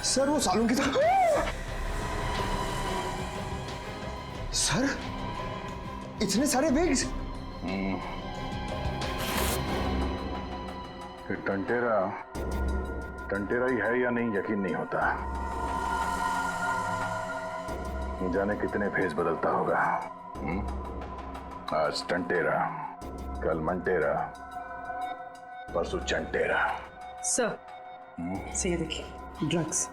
Sir वो सालों की था। सर इतने सारे विग्स। फिर टंटेरा टंटेरा ही है या नहीं यकीन नहीं होता। न जाने कितने फेस बदलता होगा। आज टंटेरा, कल मंटेरा, परसों चंटेरा। सर से ये देखिए ड्रग्स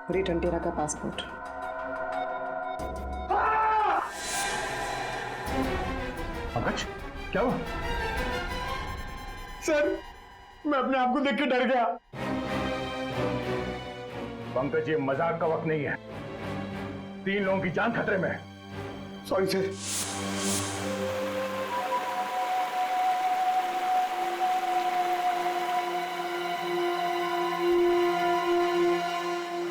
और ये टंटेरा का पासपोर्ट। पंकज क्या हुआ? सर मैं अपने आप को देख के डर गया। पंकज ये मजाक का वक्त नहीं है। 3 लोगों की जान खतरे में है। Sorry sir.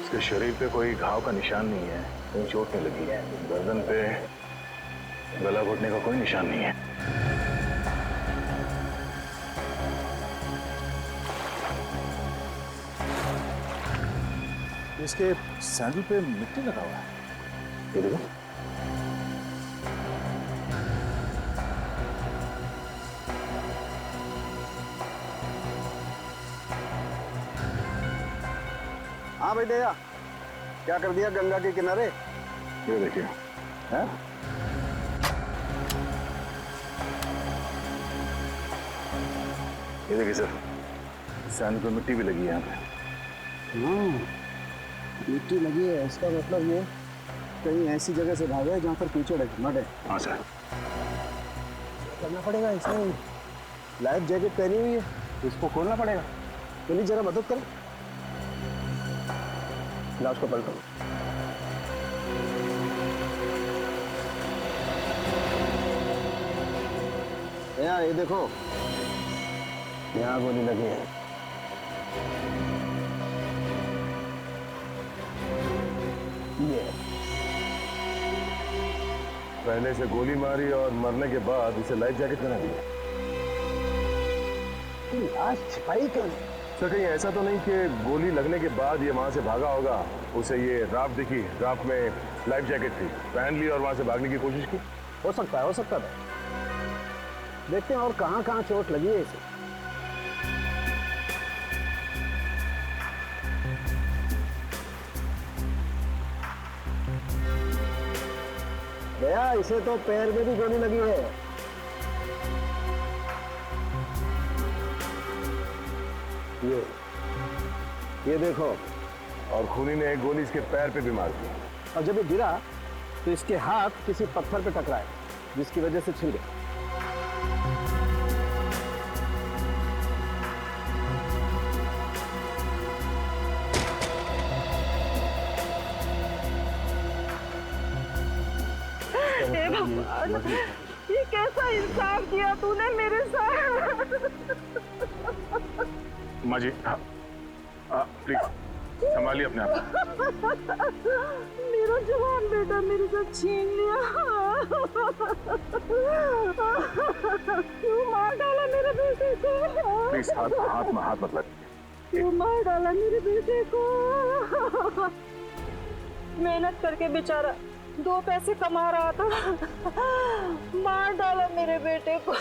इसके शरीर पे कोई घाव का निशान नहीं है, कहीं चोट नहीं लगी है। गर्दन पे गला घोटने का कोई निशान नहीं है। इसके सैंडल पे मिट्टी लगा हुआ है। ये देखो। हाँ भाई दया, क्या कर दिया गंगा के किनारे? ये देखिए। हैं? ये देखिए सर, सैंडल पे मिट्टी भी लगी है यहाँ पे। मिट्टी लगी है, इसका मतलब ये कहीं ऐसी जगह से भागा है जहाँ पर कीचड़ है, मड है। हाँ सर। करना पड़ेगा। इसने लाइफ जैकेट पहनी हुई है, इसको खोलना पड़ेगा। प्लीज जरा मदद करो। लाश को पलटो। यहाँ ये देखो, यहाँ गोली लगी है। ये पहले से गोली मारी और मरने के बाद इसे लाइफ जैकेट पहना दिया। लाश छिपाई क्यों? सर कहीं ऐसा तो नहीं कि गोली लगने के बाद ये वहां से भागा होगा, उसे ये राफ्ट दिखी, राफ्ट में लाइफ जैकेट थी, पहन ली और वहां से भागने की कोशिश की। हो सकता है, हो सकता था। देखते हैं और कहाँ कहाँ चोट लगी है इसे। भैया इसे तो पैर में भी गोली लगी है। ये देखो। और खूनी ने एक गोली इसके पैर पे भी मार दी। और जब ये गिरा तो इसके हाथ किसी पत्थर पे टकराए, जिसकी वजह से छिल गया। हे भगवान, ये कैसा इंसाफ किया तूने मेरे साथ। माँ जी प्लीज संभालिए अपने आप। मेरा जवान बेटा मेरे साथ छीन लिया। क्यों मार डाला मेरे बेटे को? प्लीज हाथ मत लग। क्यों मार डाला मेरे बेटे को? मेहनत करके बेचारा 2 पैसे कमा रहा था, मार डाला मेरे बेटे को।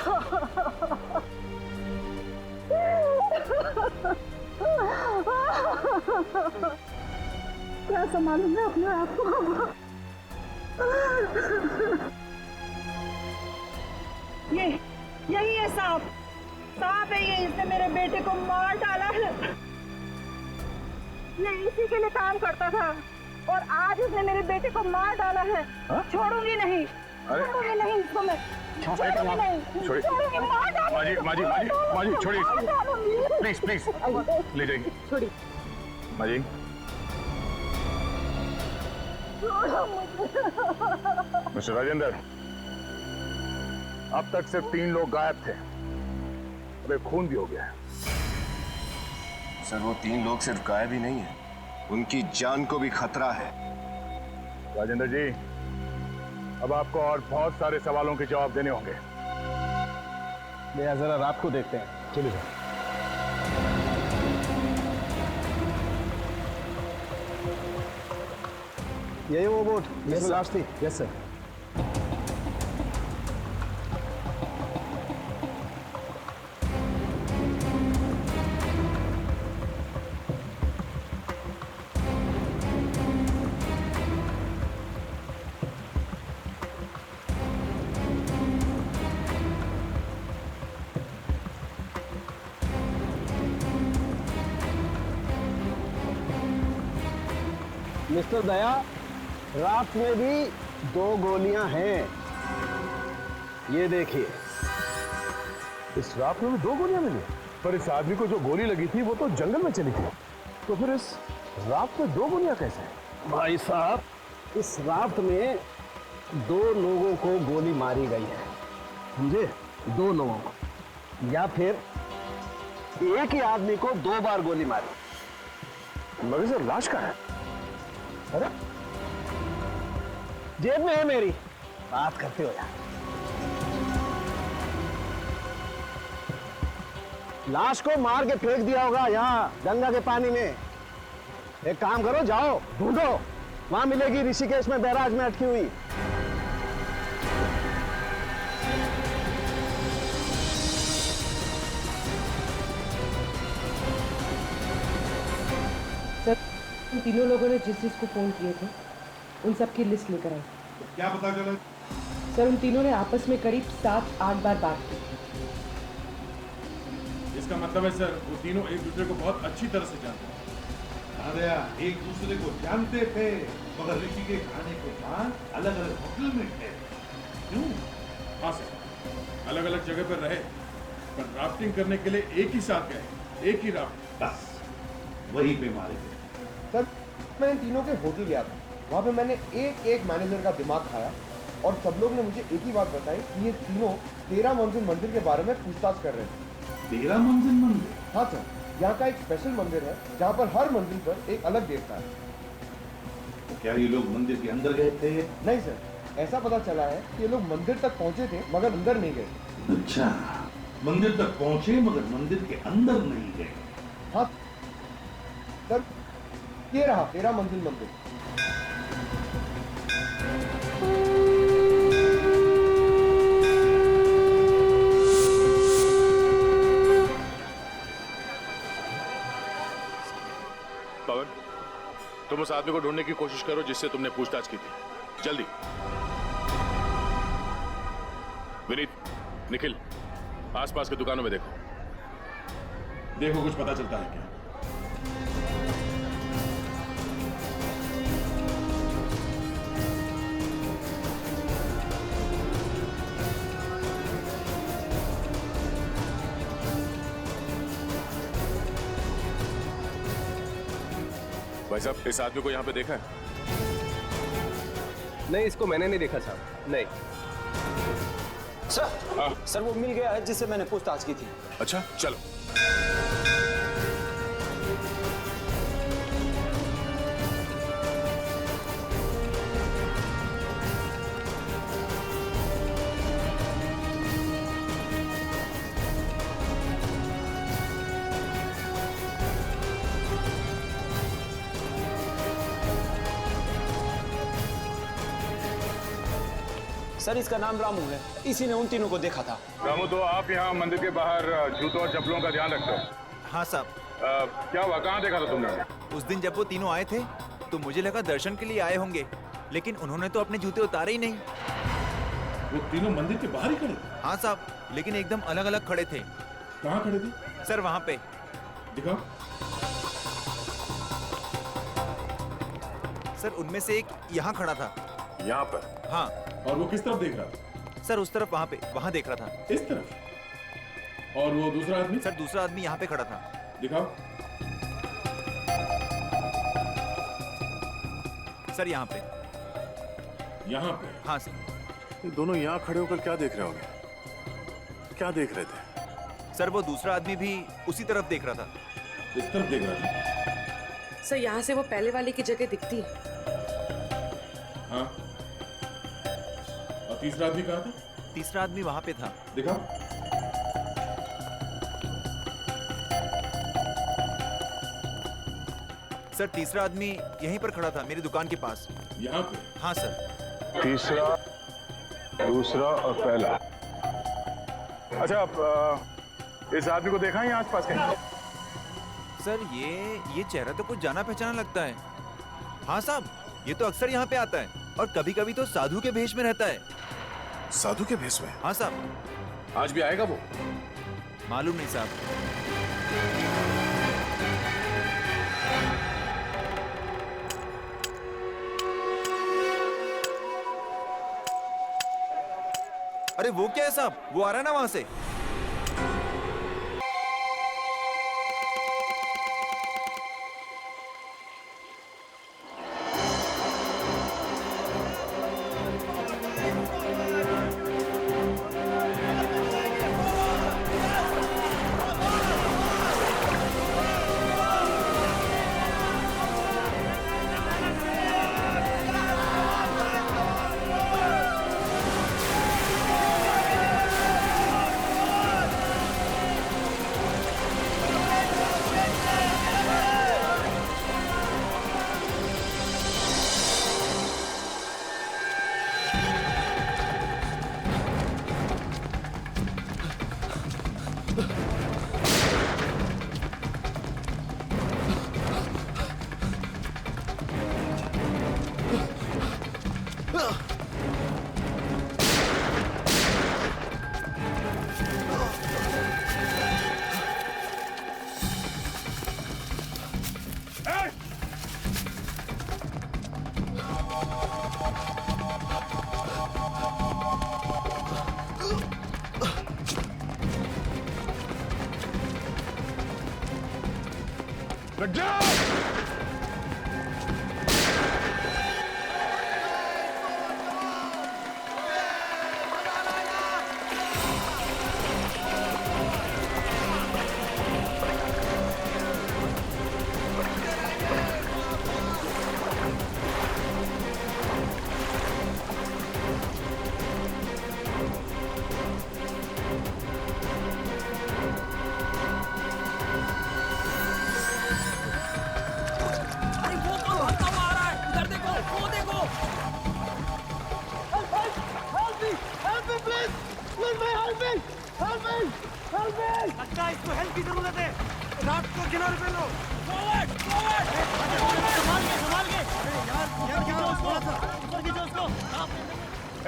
क्या संभालूं मैं अपने आप को? यही है सांप है ये, इसने मेरे बेटे को मार डाला है। ये इसी के लिए काम करता था और आज इसने मेरे बेटे को मार डाला है। छोड़ूंगी नहीं, छोड़ूंगी नहीं इसको मैं, छोड़ूंगी नहीं, छोड़ूंगी। माँ जी छोड़िए प्लीज ले जाइए। छोड़िए माँ जी। मिस्टर राजेंद्र, अब तक सिर्फ 3 लोग गायब थे, अब एक खून भी हो गया है। सर वो 3 लोग सिर्फ गायब ही नहीं है, उनकी जान को भी खतरा है। राजेंद्र जी, अब आपको और बहुत सारे सवालों के जवाब देने होंगे। भैया जरा रात को देखते हैं। चलिए यही वो बोट जिसमें लाश थी। Yes sir. मिस्टर दया, रात में भी 2 गोलियां हैं, ये देखिए। इस राफ्ट में भी 2 गोलियां मिली, पर इस आदमी को जो गोली लगी थी वो तो जंगल में चली थी, तो फिर इस राफ्ट में 2 गोलियां कैसे हैं? भाई साहब, इस राफ्ट में 2 लोगों को गोली मारी गई है, समझे? 2 लोगों को, या फिर एक ही आदमी को 2 बार गोली मारी। मगर सर लाश कहाँ है? अरे जेब में है मेरी, बात करते हो यार। लाश को मार के फेंक दिया होगा यहाँ गंगा के पानी में। एक काम करो, जाओ ढूंढो, वहां मिलेगी ऋषिकेश में बैराज में अटकी हुई। सर, उन तीनों लोगों ने जिस जिसको फोन किए थे उन सब की लिस्ट लेकर आई। क्या पता चला? सर, उन तीनों ने आपस में करीब 7-8 बार बात की। इसका मतलब है सर, वो तीनों एक दूसरे को बहुत अच्छी तरह से जानते हैं। अरे एक दूसरे को जानते थे, मगर ऋषिकेश आने के बाद अलग अलग होटल में थे। क्यों? हाँ सर, अलग अलग जगह पर रहे, पर राफ्टिंग करने के लिए एक ही साथ गए, एक ही राफ्ट, बस वहीं पे मारे गए। सर, मैं इन तीनों के होटल गया था, वहाँ पे मैंने एक मैनेजर का दिमाग खाया और सब लोग ने मुझे एक ही बात बताई कि ये तीनों 13 मंजिल मंदिर के बारे में पूछताछ कर रहे थे। 13 मंजिल मंदिर? हाँ सर, यहाँ का एक स्पेशल मंदिर है जहाँ पर हर मंजिल पर एक अलग देवता है। तो क्या ये लोग मंदिर के अंदर गए थे? नहीं सर, ऐसा पता चला है कि ये लोग मंदिर तक पहुँचे थे मगर अंदर नहीं गए। अच्छा, मंदिर तक पहुंचे मगर मंदिर के अंदर नहीं गए। हाँ सर, ये रहा 13 मंजिल मंदिर। पवन, तुम उस आदमी को ढूंढने की कोशिश करो जिससे तुमने पूछताछ की थी, जल्दी। विनीत, निखिल, आसपास की दुकानों में देखो कुछ पता चलता है क्या? भाई साहब, इस आदमी को यहाँ पे देखा है? नहीं, इसको मैंने नहीं देखा साहब, नहीं। सर वो मिल गया है जिससे मैंने पूछताछ की थी। अच्छा, चलो। सर इसका नाम रामू है, इसी ने उन तीनों को देखा था। रामू, तो आप यहाँ मंदिर के बाहर जूतों और चप्पलों का ध्यान रखते हो? हाँ साहब। क्या हुआ, कहाँ देखा था तुमने? उस दिन जब वो तीनों आए थे तो मुझे लगा दर्शन के लिए आए होंगे, लेकिन उन्होंने तो अपने जूते उतारे ही नहीं। वो तीनों मंदिर के बाहर ही खड़े थे? हाँ साहब, लेकिन एकदम अलग अलग खड़े थे। कहाँ खड़े थे? सर वहाँ पे। दिखाओ। सर उनमें से एक यहाँ खड़ा था। यहाँ पर? हाँ। और वो किस तरफ देख रहा था? सर उस तरफ, वहाँ पे, वहाँ देख रहा था। इस तरफ? और वो दूसरा आदमी? सर दूसरा आदमी यहाँ पे खड़ा था। दिखाओ। सर यहाँ पे। यहाँ पे? हाँ सर। ये दोनों यहाँ खड़े होकर क्या देख रहे होंगे? क्या देख रहे थे? सर वो दूसरा आदमी भी उसी तरफ देख रहा था। इस तरफ देख रहा था? सर यहाँ से वो पहले वाले की जगह दिखती है। हाँ। और तीसरा आदमी कहाँ था? तीसरा आदमी वहाँ पे था। दिखाओ। सर तीसरा आदमी यहीं पर खड़ा था, मेरी दुकान के पास। यहाँ पे? हाँ सर। तीसरा, दूसरा और पहला। अच्छा, इस आदमी को देखा है यहाँ आसपास कहीं? सर ये चेहरा तो कुछ जाना पहचाना लगता है। हाँ साहब, ये तो अक्सर यहाँ पे आता है और कभी कभी तो साधु के भेष में रहता है। साधु के भेष में? हाँ साहब। आज भी आएगा वो? मालूम नहीं साहब। अरे वो क्या है साहब, वो आ रहा है ना वहां से।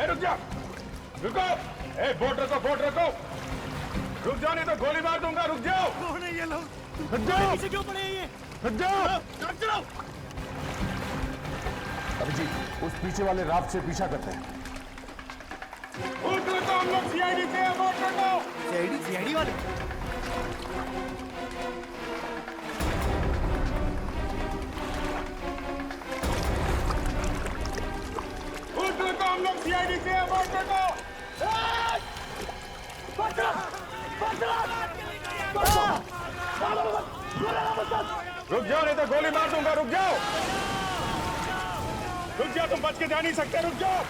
रुक जा, रुको, बोट रखो, रुक जाओ नहीं तो गोली मार दूंगा, रुक जाओ। कौन है ये लोग? रुक जाओ। पीछे क्यों पड़े हैं ये? रुक जाओ। चलो। अभिजीत, उस पीछे वाले राफ्ट से पीछा करते हैं। बोट रखो, हम लोग सीआईडी से हैं, बोट रखो। सीआईडी वाले? हम लोग सीआईडी से हैं, बोट रखो। रुक जाओ नहीं तो गोली मार दूंगा, रुक जाओ, तुम बच के जा नहीं सकते, रुक जाओ।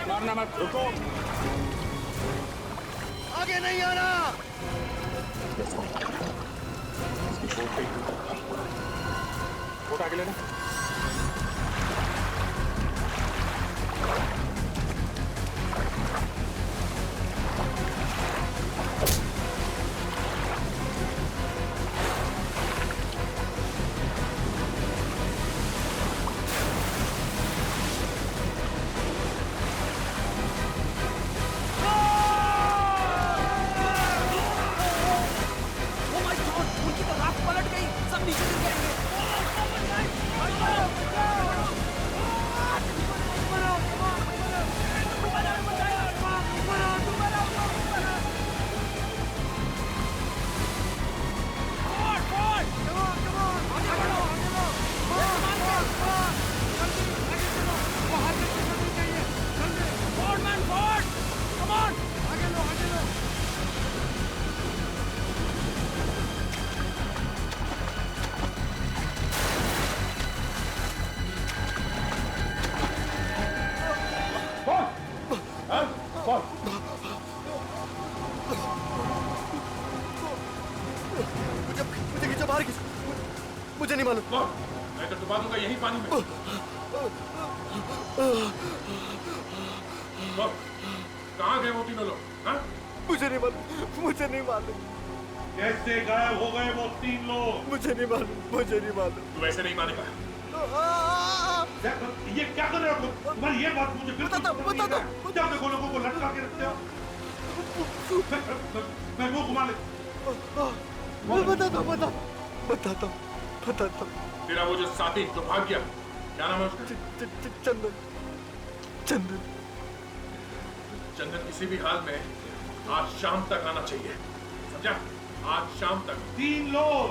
मारना मत, रुको। आगे नहीं आना। वोट आगे लेना। उनकी तो रात पलट गई, सब नीचे गिर जाएंगे। कौन? मुझे खींचो बाहर खींचो, मुझे नहीं मालूम। कौन? मैं तो डुबा दूंगा यही पानी में। कौन? कहाँ गए वो तीनों लोग? हाँ? मुझे नहीं मालूम, मुझे नहीं मालूम। कैसे गायब हो गए वो 3 लोग? मुझे नहीं मालूम, मुझे नहीं मालूम। तू वैसे नहीं मानेगा। ये क्या कर रहे हो? तुम्हारी ये बात मुझे बिल्कुल पसंद नहीं है। जब देखो लोगों को लटका के रखते हो। मैं मुंह घुमा ले। बताता हूँ। तेरा वो जो साथी जो भाग गया, क्या नाम है उसका? चंदन। चंदन किसी भी हाल में आज शाम तक आना चाहिए, समझा? आज शाम तक। 3 लोग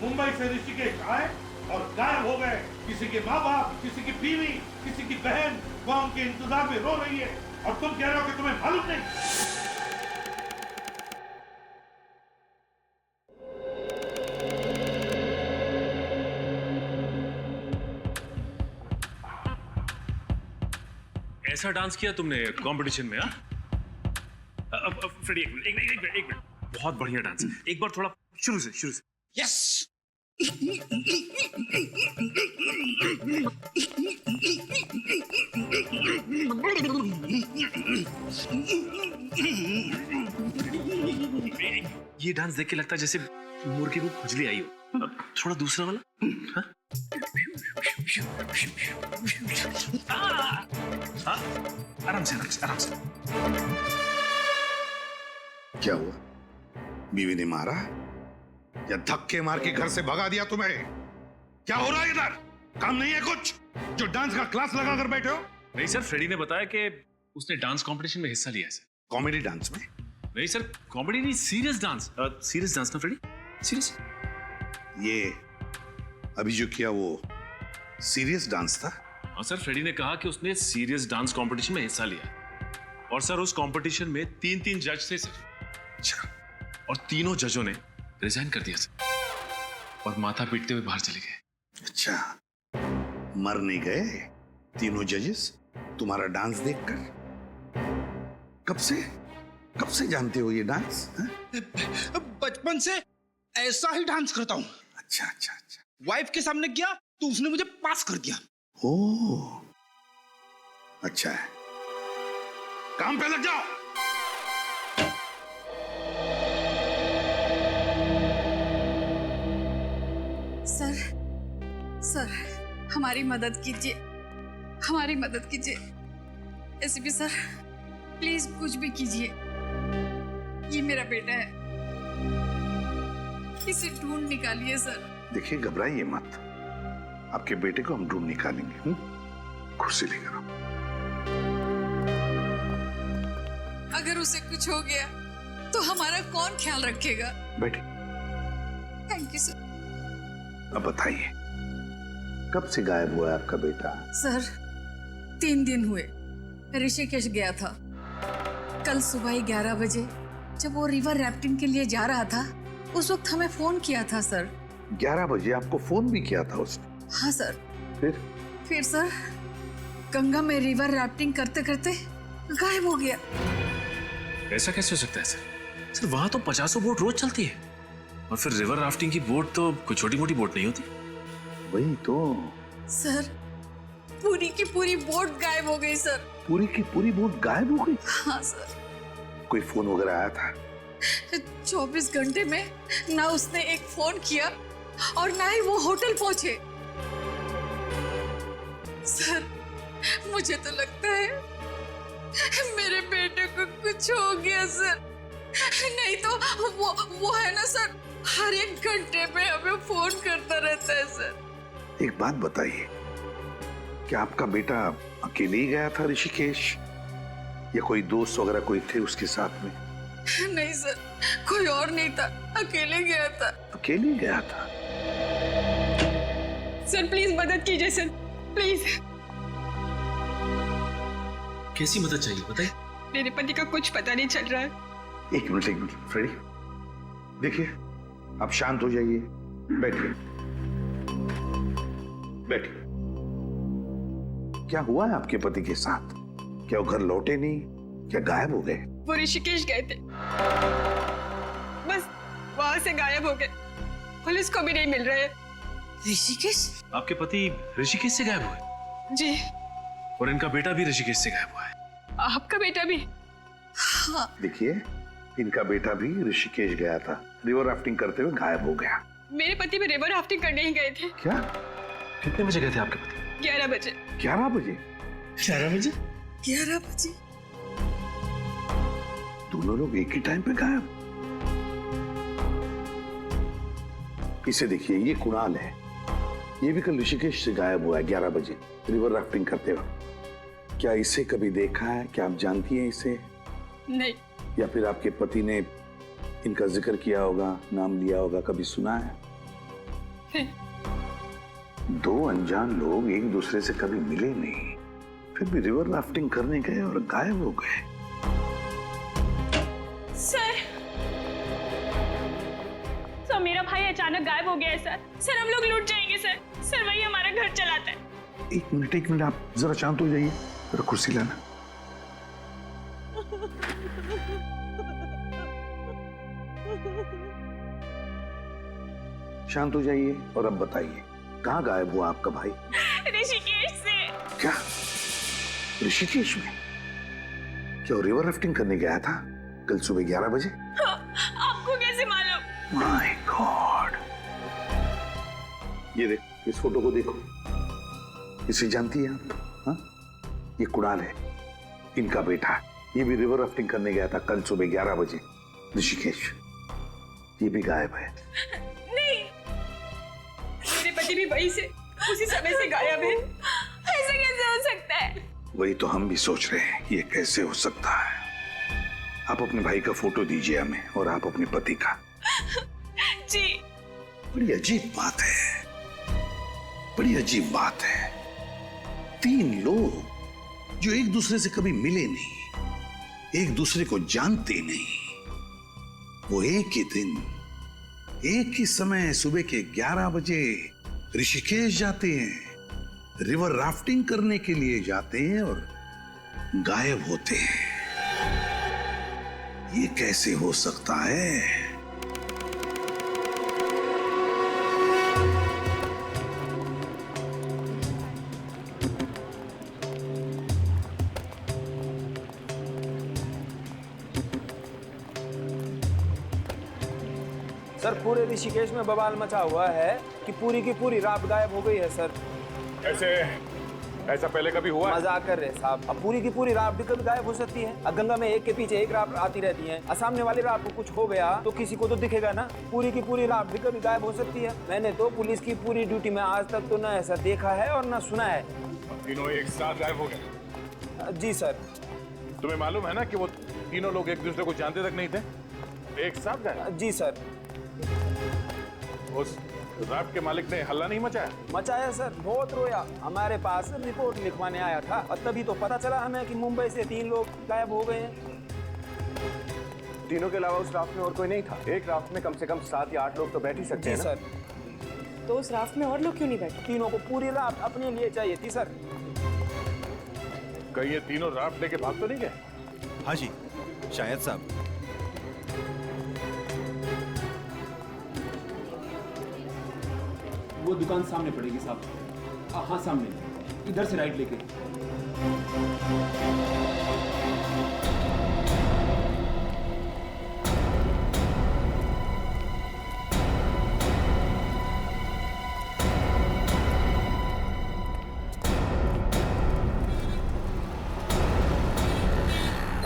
मुंबई से ऋषिकेश आए और गायब हो गए। किसी के माँ बाप, किसी की बीवी, किसी की बहन वहां उनके इंतजार में रो रही है, और तुम कह रहे हो कि तुम्हें मालूम नहीं। ऐसा डांस किया तुमने कंपटीशन में? फ्रेडी, एक मिनट, बहुत बढ़िया डांस है। एक बार थोड़ा शुरू से। यस। ये डांस देख के लगता है जैसे मुर्गी को खुजली आई हो। अब थोड़ा दूसरा वाला। हाँ? हाँ? आराम से। क्या हुआ? बीवी ने मारा या धक्के मार के घर से भगा दिया तुम्हें? क्या हो रहा है इधर? काम नहीं है कुछ जो डांस का क्लास लगा कर बैठे हो? नहीं सर, फ्रेडी ने बताया कि उसने डांस कंपटीशन में हिस्सा लिया है सर। कॉमेडी डांस में? नहीं सर, कॉमेडी नहीं, सीरियस डांस। सीरियस डांस ना फ्रेडी, सीरियस। ये अभी जो किया वो सीरियस डांस था? हाँ सर, फ्रेडी ने कहा कि उसने सीरियस डांस कंपटीशन में हिस्सा लिया, और सर उस कंपटीशन में 3 जज थे सर। अच्छा। और तीनों जजों ने रिजाइन कर दिया सर, और माथा पीटते हुए बाहर चले गए। अच्छा, मर नहीं गए तीनों जजेस तुम्हारा डांस देखकर? कब से जानते हो ये डांस? बचपन से ऐसा ही डांस करता हूँ। अच्छा। वाइफ के सामने किया तो उसने मुझे पास कर दिया। ओह, अच्छा है, काम पे लग जाओ। सर, हमारी मदद कीजिए। एसीपी सर, प्लीज कुछ भी कीजिए। ये मेरा बेटा है, इसे ढूंढ निकालिए सर। देखिए, घबराइए मत, आपके बेटे को हम ढूंढ निकालेंगे। कुर्सी लेकर आओ। अगर उसे कुछ हो गया तो हमारा कौन ख्याल रखेगा? बैठे। Thank you sir. अब बताइए, कब से गायब हुआ है आपका बेटा? सर, 3 दिन हुए। ऋषिकेश गया था। कल सुबह 11 बजे जब वो रिवर राफ्टिंग के लिए जा रहा था, उस वक्त हमें फोन किया था सर। 11 बजे आपको फोन भी किया था उसने? हाँ सर। फिर सर, गंगा में रिवर राफ्टिंग करते करते गायब हो गया। ऐसा कैसे हो सकता है सर? सर वहां तो 50 बोट रोज चलती है, और फिर रिवर राफ्टिंग की बोट तो कोई छोटी मोटी बोट नहीं होती। वही तो सर, पूरी की पूरी बोट गायब हो गई सर। पूरी की पूरी बोट गायब हो गई? हाँ सर। कोई फोन वगैरह आया था? 24 घंटे में ना उसने एक फोन किया और ना ही वो होटल पहुंचे। सर, मुझे तो लगता है मेरे बेटे को कुछ हो गया सर। नहीं तो वो है ना सर, हर 1 घंटे में हमें फोन करता रहता है सर। एक बात बताइए, क्या आपका बेटा अकेले ही गया था ऋषिकेश, या कोई दोस्त वगैरह कोई थे उसके साथ में? नहीं सर, कोई और नहीं था, अकेले गया था। अकेले गया था? सर प्लीज मदद कीजिए सर, प्लीज। कैसी मदद चाहिए बताइए? मेरे पति का कुछ पता नहीं चल रहा है। एक मिनट फ्रेडी, देखिए आप शांत हो जाइए, बैठिए। क्या हुआ है आपके पति के साथ? क्या वो घर लौटे नहीं, क्या गायब हो गए? वो ऋषिकेश गए थे, बस वहां से गायब हो गए। पुलिस को भी नहीं मिल रहे। ऋषिकेश? आपके पति ऋषिकेश से गायब हुए? जी। और इनका बेटा भी ऋषिकेश से गायब हुआ है? आपका बेटा भी? हाँ। देखिए, इनका बेटा भी ऋषिकेश गया था, रिवर राफ्टिंग करते हुए गायब हो गया। मेरे पति भी रिवर राफ्टिंग करने ही गए थे। क्या? कितने बजे गए थे आपके पति? 11 बजे। 11 बजे? 11 बजे? 11 बजे। दोनों लोग एक ही टाइम पे गायब। इसे देखिए, ये कुणाल है, ये भी कल ऋषिकेश से गायब हुआ है 11 बजे रिवर राफ्टिंग करते वक्त। क्या इसे कभी देखा है? क्या आप जानती हैं इसे? नहीं। या फिर आपके पति ने इनका जिक्र किया होगा, नाम लिया होगा, कभी सुना है? नहीं। दो अनजान लोग एक दूसरे से कभी मिले नहीं, फिर भी रिवर राफ्टिंग करने गए और गायब हो गए। सर मेरा भाई अचानक गायब हो गया है सर। सर हम लोग लूट जाएंगे सर। सर वही हमारा घर चलाता है। एक मिनट, आप जरा शांत हो जाइए। जरा कुर्सी लाना। शांत हो जाइए और अब बताइए, कहाँ गायब हुआ आपका भाई? ऋषिकेश से। क्या? ऋषिकेश में? क्या वो रिवर राफ्टिंग करने गया था कल सुबह 11 बजे? आपको कैसे मालूम? My God! ये देख, इस फोटो को देखो, इसे जानती है आप? हाँ? ये कुणाल है, इनका बेटा। ये भी रिवर राफ्टिंग करने गया था कल सुबह 11 बजे ऋषिकेश। ये भी गायब है। नहीं, मेरे पति भी वहीं से उसी समय से गायब है। ऐसा कैसे हो सकता है? वही तो हम भी सोच रहे हैं, ये कैसे हो सकता है। आप अपने भाई का फोटो दीजिए हमें, और आप अपने पति का। जी। बड़ी अजीब बात है, बड़ी अजीब बात है। 3 लोग जो एक दूसरे से कभी मिले नहीं, एक दूसरे को जानते नहीं, वो एक ही दिन, एक ही समय सुबह के 11 बजे ऋषिकेश जाते हैं, रिवर राफ्टिंग करने के लिए जाते हैं और गायब होते हैं। ये कैसे हो सकता है? सर पूरे ऋषिकेश में बवाल मचा हुआ है कि पूरी की पूरी राफ्ट गायब हो गई है सर। ऐसा पहले कभी हुआ? मजाक कर रहे हैं साहब। अब पूरी की पूरी राफ्ट भी कभी गायब हो सकती है। अब गंगा में एक के पीछे एक राफ्ट आती रहती है। सामने वाली राफ्ट को कुछ हो गया तो किसी को तो दिखेगा ना। पूरी की पूरी राफ्ट भी कभी गायब हो सकती है। मैंने तो पुलिस की पूरी ड्यूटी में आज तक तो ना ऐसा देखा है और ना सुना है। तीनों एक साथ गायब हो गए? जी सर। तुम्हें मालूम है ना कि वो तीनों लोग एक दूसरे को जानते तक नहीं थे, एक साथ गायब? जी सर। उस राफ्ट के मालिक ने हल्ला नहीं मचाया? मचाया सर, बहुत रोया। हमारे पास रिपोर्ट लिखवाने आया था और तभी तो पता चला हमें कि मुंबई से 3 लोग गायब हो गए हैं। तीनों के अलावा उस राफ्ट में और कोई नहीं था? एक राफ्ट में कम से कम 7 या 8 लोग तो बैठ ही सकते हैं ना? सर। तो उस राफ्ट में और लोग क्यों नहीं बैठे? तीनों को पूरी राफ्ट अपने लिए चाहिए थी सर। कहीं ये तीनों राफ्ट लेके भाग तो नहीं गए? हाँ जी, शायद साहब। वो दुकान सामने पड़ेगी साहब। हाँ सामने, इधर से राइट लेके।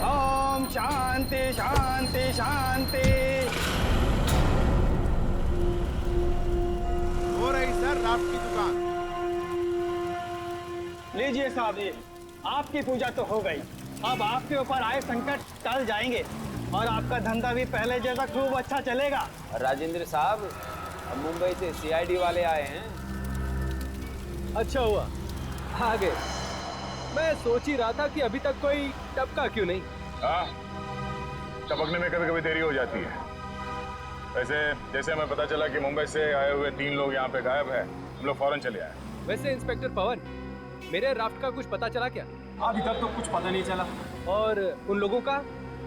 ओम शांति शांति शांति। हो रही सर राफ्ट की दुकान। लीजिए साहब, ये आपकी पूजा तो हो गई। अब आपके ऊपर आए संकट टल जाएंगे और आपका धंधा भी पहले जैसा खूब अच्छा चलेगा। राजेंद्र साहब, मुंबई से CID वाले आए हैं। अच्छा हुआ आ गए। मैं सोच ही रहा था कि अभी तक कोई टपका क्यों नहीं। हाँ, टपकने में कभी कभी देरी हो जाती है। वैसे जैसे हमें पता चला कि मुंबई से आए हुए 3 लोग यहाँ पे गायब है, हम लोग फौरन चले आए। वैसे इंस्पेक्टर पवन, मेरे राफ्ट का कुछ पता चला क्या? अभी तक तो कुछ पता नहीं चला। और उन लोगों का,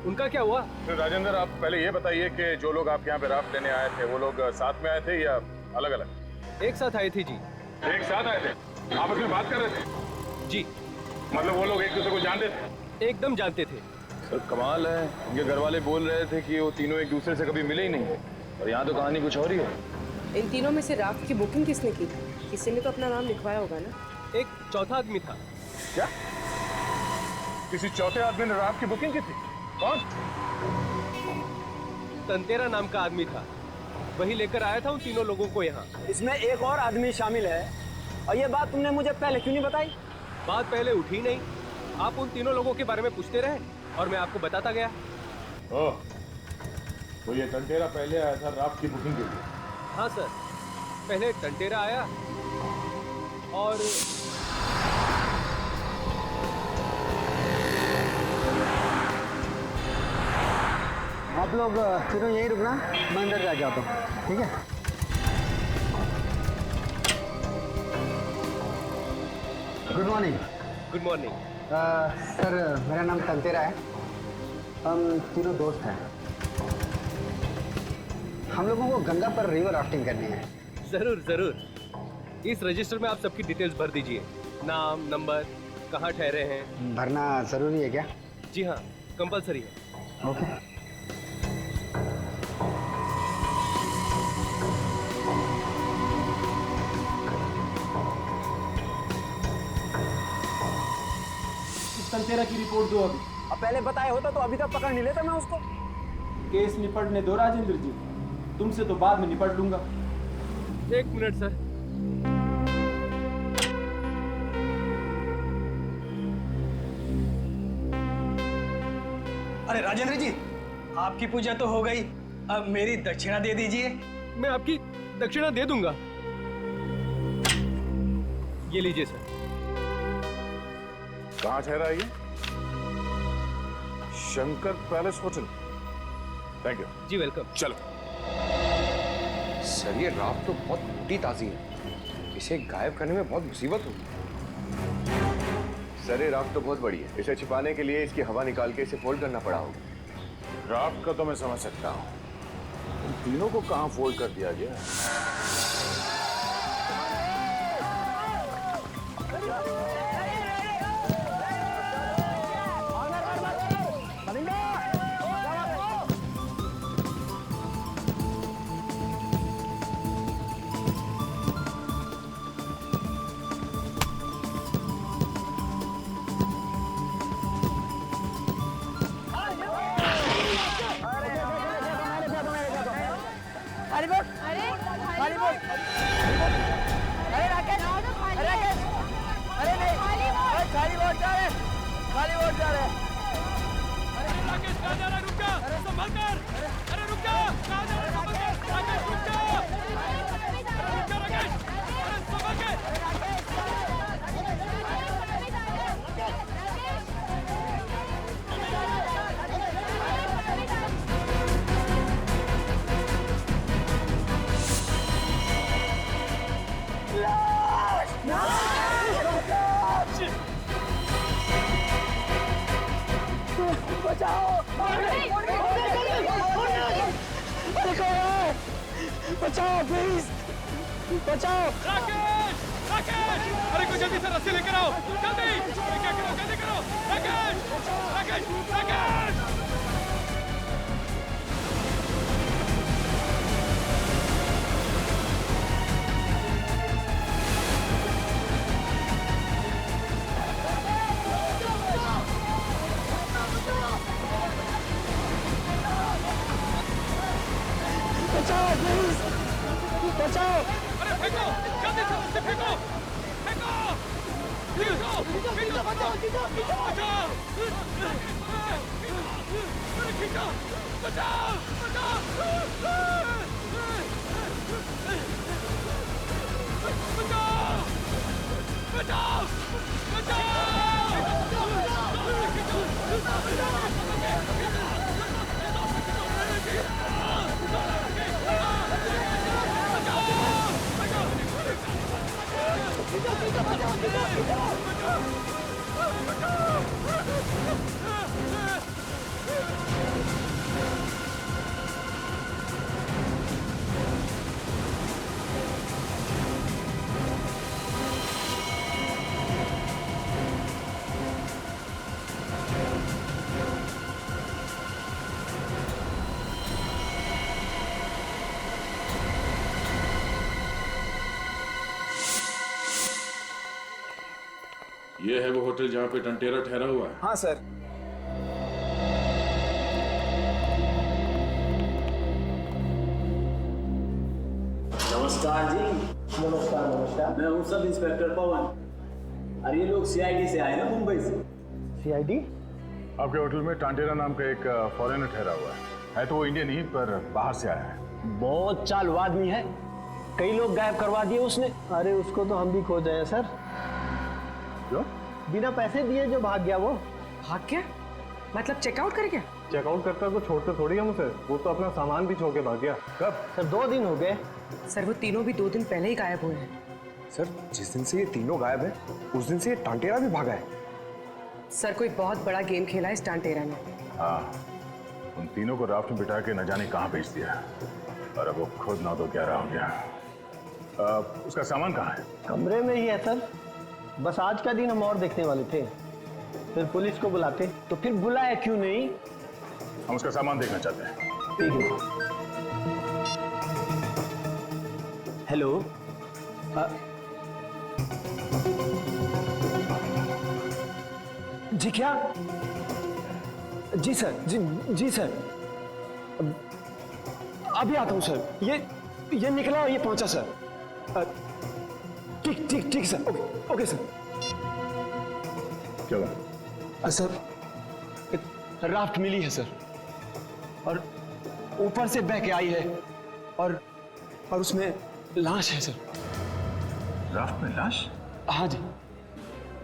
उनका क्या हुआ? तो राजेंद्र, आप पहले ये बताइए कि जो लोग आपके यहाँ पे राफ्ट लेने आए थे वो लोग साथ में आए थे या अलग अलग? एक साथ आए थे जी। एक साथ आए थे? आपस में बात कर रहे थे? जी। मतलब वो लोग एक दूसरे को जानते थे? एकदम जानते थे। सर कमाल है, उनके घर वाले बोल रहे थे कि वो तीनों एक दूसरे से कभी मिले ही नहीं, और यहाँ तो कहानी कुछ और ही है। इन तीनों में से राफ्ट की बुकिंग किसने की? किसी ने तो अपना नाम लिखवाया होगा ना? एक चौथा आदमी था। क्या? किसी चौथे आदमी ने राफ्ट की बुकिंग की थी? कौन? तंतेरा नाम का आदमी था, वही लेकर आया था उन तीनों लोगों को यहाँ। इसमें एक और आदमी शामिल है, और ये बात तुमने मुझे पहले क्यों नहीं बताई? बात पहले उठी नहीं, आप उन तीनों लोगों के बारे में पूछते रहे और मैं आपको बताता गया। ओह, तो ये तंटेरा पहले आया था राफ्ट की बुकिंग के लिए? हाँ सर, पहले तंटेरा आया और आप लोग तीनों यहीं रुकना, मैं अंदर जाके आता हूँ, ठीक है? Good morning. Good morning. Sir मेरा नाम तंतेरा है, हम तीनों दोस्त हैं। हम लोगों को गंगा पर रिवर राफ्टिंग करनी है। जरूर जरूर, इस रजिस्टर में आप सबकी डिटेल्स भर दीजिए, नाम, नंबर, कहाँ ठहरे हैं। भरना जरूरी है क्या? जी हाँ, कंपलसरी है। ओके। तंतेरा की रिपोर्ट दो अभी। अब पहले बताया होता तो अभी तक पकड़ नहीं लेता मैं उसको। केस निपटने दो राजेंद्र जी, तुमसे तो बाद में निपट लूंगा। एक मिनट सर। अरे राजेंद्र जी, आपकी पूजा तो हो गई, अब मेरी दक्षिणा दे दीजिए। मैं आपकी दक्षिणा दे दूंगा। ये लीजिए सर। कहाँ ठहरा है ये? Shankar palace hotel. Thank you. जी वेलकम। चलो। सर ये राफ्ट तो बहुत टूटी ताजी है, इसे गायब करने में बहुत मुसीबत होगी। सर ये राफ्ट तो बहुत बड़ी है, इसे छिपाने के लिए इसकी हवा निकाल के इसे फोल्ड करना पड़ा होगा। राफ्ट का तो मैं समझ सकता हूँ, इन तीनों को कहाँ फोल्ड कर दिया गया? बचाओ प्लीज, बचाओ। राकेश, राकेश, अरे कोई जल्दी से रस्सी लेकर आओ, जल्दी। क्या करो, जल्दी करो। राकेश, राकेश, राकेश। बचाओ प्लीज, बचाओ। अरे फेंको, जल्दी से रस्सी फेंको, फेंको, खींचो, खींचो, बचाओ, बचाओ, अरे खींचो, बचाओ, बचाओ, बचाओ, बचाओ, बचाओ। ये है वो होटल जहाँ पे टंटेरा ठहरा हुआ है? हाँ सर। नमस्कार जी। नमस्कार नमस्कार। मैं हूँ सब इंस्पेक्टर पवन। अरे ये लोग सीआईडी से आए ना, मुंबई से। सीआईडी? आपके होटल में टांटेरा नाम का एक फॉरेनर ठहरा हुआ है तो वो इंडियन ही पर बाहर से आया है। बहुत चालू आदमी है, कई लोग गायब करवा दिए उसने। अरे उसको तो हम भी खोज रहे हैं सर। क्यों? बिना पैसे दिए जो भाग गया वो। भाग गया? मतलब चेकआउट कर गया? चेकआउट करता तो छोड़ते थोड़ी हम उसे, वो तो अपना सामान भी छोड़ के भाग गया। कब? सर 2 दिन हो गए। सर वो तीनों भी 2 दिन पहले ही गायब हुए हैं। सर जिस दिन से ये तीनों गायब है उस दिन से ये टांटेरा भी भागा है। सर कोई बहुत बड़ा गेम खेला है इस टांटेरा ने। हाँ, उन तीनों को राफ्ट में बिठा के न जाने कहाँ भेज दिया और अब वो खुद ना तो 11 हो गया। उसका सामान कहाँ है? कमरे में ही है सर। बस आज का दिन हम और देखने वाले थे, फिर पुलिस को बुलाते। तो फिर बुलाया क्यों नहीं? हम उसका सामान देखना चाहते हैं। ठीक है। हेलो, जी क्या? जी सर, जी सर, अभी आता हूँ सर। ये निकला और ये पहुंचा सर। ठीक ठीक ठीक सर। Okay sir. क्या हुआ? सर राफ्ट मिली है सर, और ऊपर से बह के आई है और उसमें लाश है सर। राफ्ट में लाश? हाँ जी।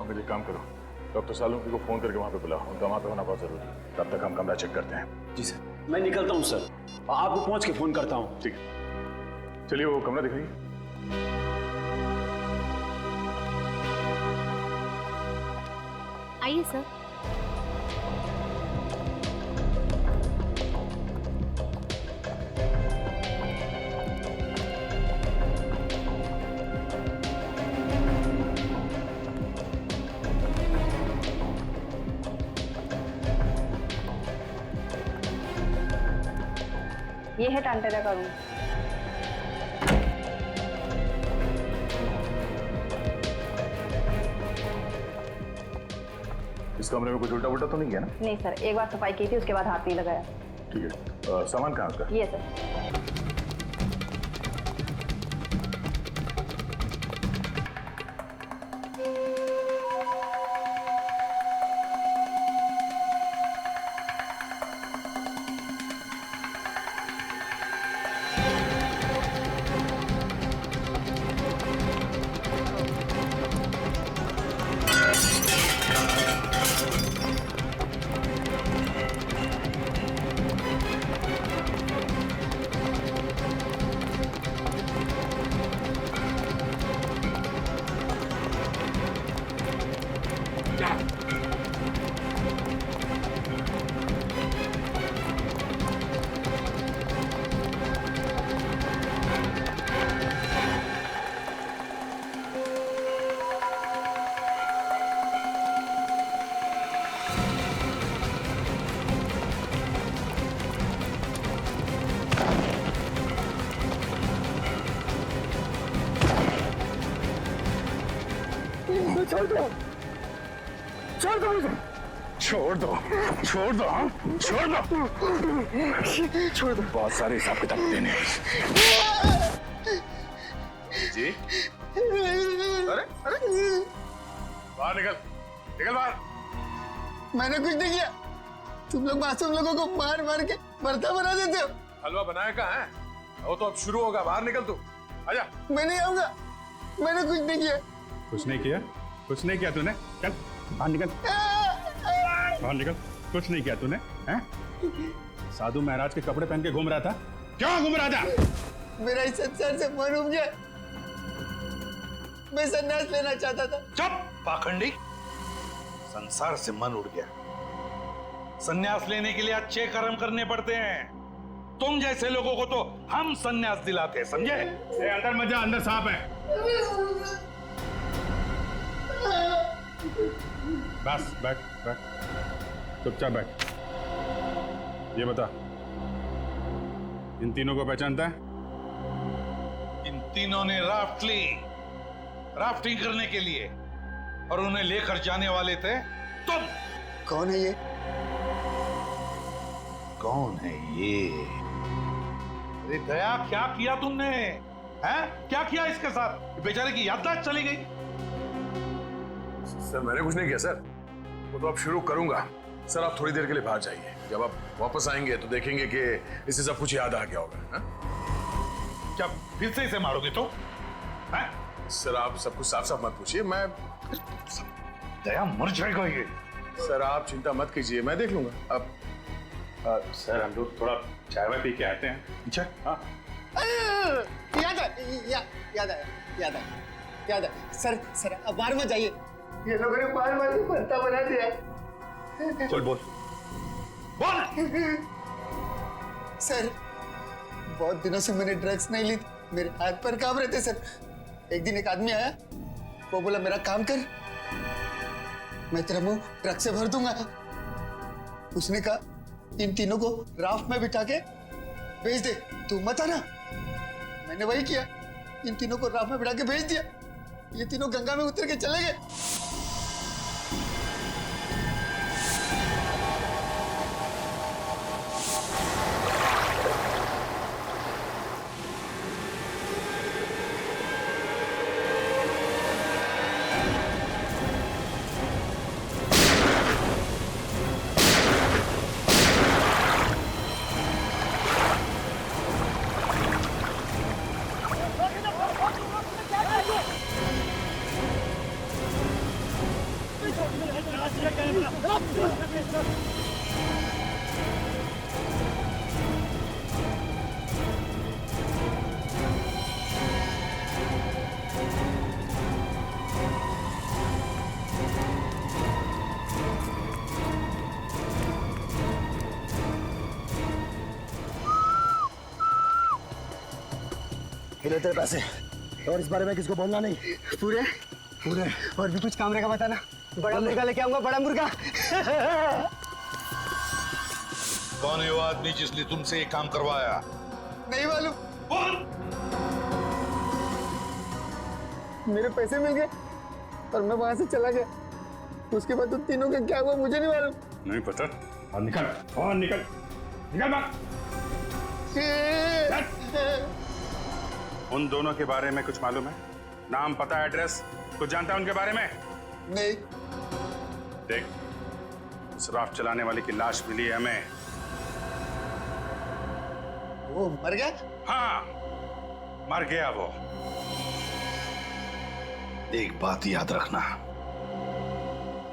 अब एक काम करो, डॉक्टर सालुंकी को फोन करके वहां पे बुलाओ, उनका वहां पे होना बहुत जरूरी है। तब तक हम कमरा चेक करते हैं। जी सर, मैं निकलता हूँ सर, आपको पहुंच के फोन करता हूँ। ठीक है, चलिए वो कमरा दिखाइए। आइए सर। ये है टांटेरा का रूम। इस कमरे में कुछ उल्टा उल्टा तो नहीं किया ना? नहीं सर, एक बार सफाई की थी, उसके बाद हाथ नहीं लगाया। ठीक है, सामान कहाँ उसका? ये सर। छोड़ दो, छोड़ दो मुझे, छोड़ दो, छोड़ दो, हाँ छोड़ दो, छोड़ दो। बहुत सारे हिसाब किताब देने जी। अरे अरे बाहर निकल, निकल बाहर। मैंने कुछ नहीं किया, तुम लोग मासूम लोगों को मार मार के भरता बना देते हो। हलवा बनाया कहाँ है? वो तो अब शुरू होगा, बाहर निकल तू, आजा। मैं नहीं आऊंगा, मैंने कुछ नहीं किया। कुछ नहीं किया? कुछ नहीं किया तूने? चल बाहर निकल, बाहर निकल। कुछ नहीं किया तूने? हैं? साधु महाराज के कपड़े पहन के घूम रहा था, क्यों घूम रहा था? मेरा इस संसार से मन उब गया, मैं संन्यास लेना चाहता था। चुप पाखंडी, संसार से मन उड़ गया। संन्यास लेने के लिए अच्छे कर्म करने पड़ते हैं। तुम जैसे लोगों को तो हम संन्यास दिलाते, समझे? अंदर मत जा, अंदर सांप है। बस बैठ बैठ, चुपचाप बैठ। ये बता, इन तीनों को पहचानता है? इन तीनों ने राफ्ट ली, राफ्टिंग करने के लिए। और उन्हें लेकर जाने वाले थे तुम। कौन है ये? कौन है ये? अरे दया, क्या किया तुमने? हैं? क्या किया इसके साथ? बेचारे की याददाश्त चली गई। सर मैंने कुछ नहीं किया सर, वो तो अब शुरू करूंगा। सर आप थोड़ी देर के लिए बाहर जाइए, जब आप वापस आएंगे तो देखेंगे कि इसे सब कुछ याद आ गया होगा। हा? क्या फिर से इसे मारोगे तो? हैं? सर आप सब कुछ साफ साफ मत पूछिए, मैं दया मर जाएगा ये। सर आप चिंता मत कीजिए, मैं देख लूंगा। अब सर हम लोग थोड़ा चाय वाय पी के आते हैं। अच्छा हाँ याद है। सर अब बाहर मत जाइए, ये लोगों ने बार भरता बना दिया। चल बोल। सर बहुत दिनों से मैंने ड्रग्स नहीं ली, मेरे हाथ पर कांप रहे थे सर। एक दिन एक आदमी आया, वो बोला मेरा काम कर, मैं तेरा मुंह ड्रग्स से भर दूंगा। उसने कहा इन तीनों को राफ्ट में बिठा के भेज दे, तू मत आना। मैंने वही किया, इन तीनों को राफ्ट में बिठा के भेज दिया। ये तीनों गंगा में उतर के चले गए। मिले तेरे पैसे, और इस बारे में किसको बोलना नहीं। पूरे और भी कुछ काम रहेगा बताना। बड़ा मुर्गा लेके आऊंगा, बड़ा मुर्गा। कौन है वो आदमी जिसने तुमसे ये काम करवाया? नहीं मालूम। मेरे पैसे मिल गए और मैं वहां से चला गया। उसके बाद तुम तीनों का क्या हुआ मुझे नहीं मालूम। नहीं पता। और निकल बाहर। उन दोनों के बारे में कुछ मालूम है? नाम, पता, एड्रेस कुछ जानता है उनके बारे में? नहीं। देख, उस राफ्ट चलाने वाले की लाश मिली है हमें। वो मर गया? हाँ, मर गया वो। एक बात याद रखना,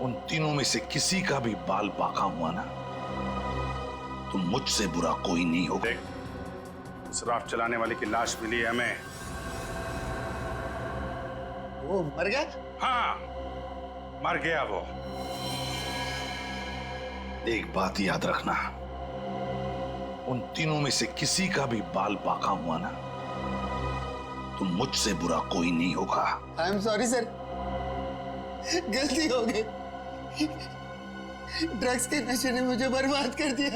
उन तीनों में से किसी का भी बाल बाका हुआ ना, तो मुझसे बुरा कोई नहीं होगा। देख, उस राफ्ट चलाने वाले की लाश मिली है हमें। वो मर गया? हाँ, मर गया वो। एक बात याद रखना, उन तीनों में से किसी का भी बाल बाका हुआ ना, तो मुझसे बुरा कोई नहीं होगा। आई एम सॉरी सर, गलती हो गई। ड्रग्स के नशे ने मुझे बर्बाद कर दिया,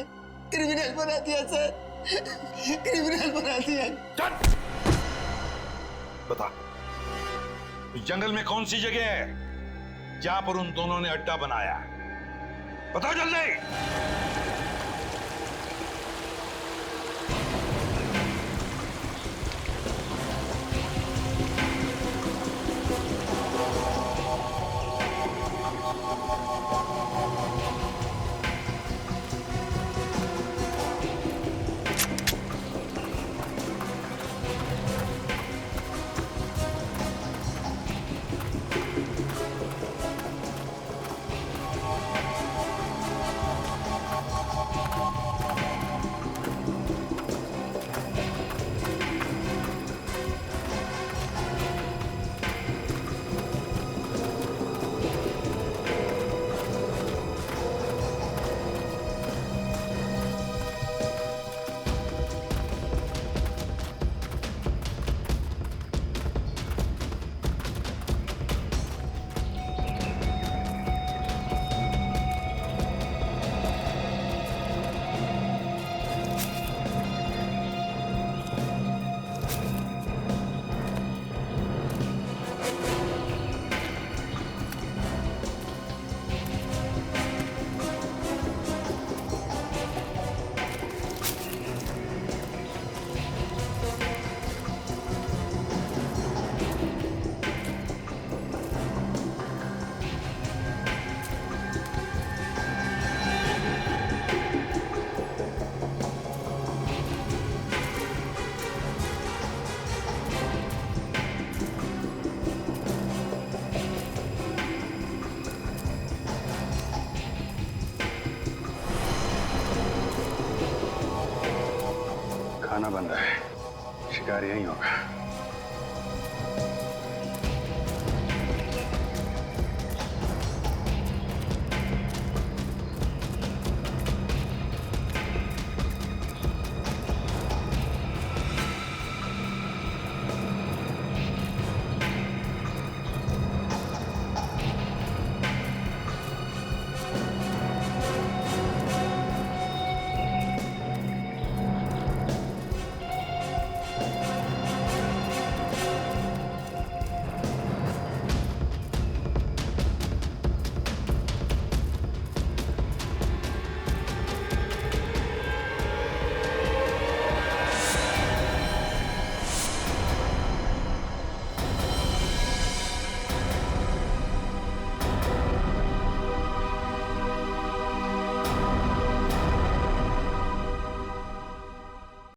क्रिमिनल बना दिया सर, क्रिमिनल बना दिया। बता, इस जंगल में कौन सी जगह है जहां पर उन दोनों ने अड्डा बनाया? बताओ जल्दी। निशाना बन रहा है। शिकार यही होगा।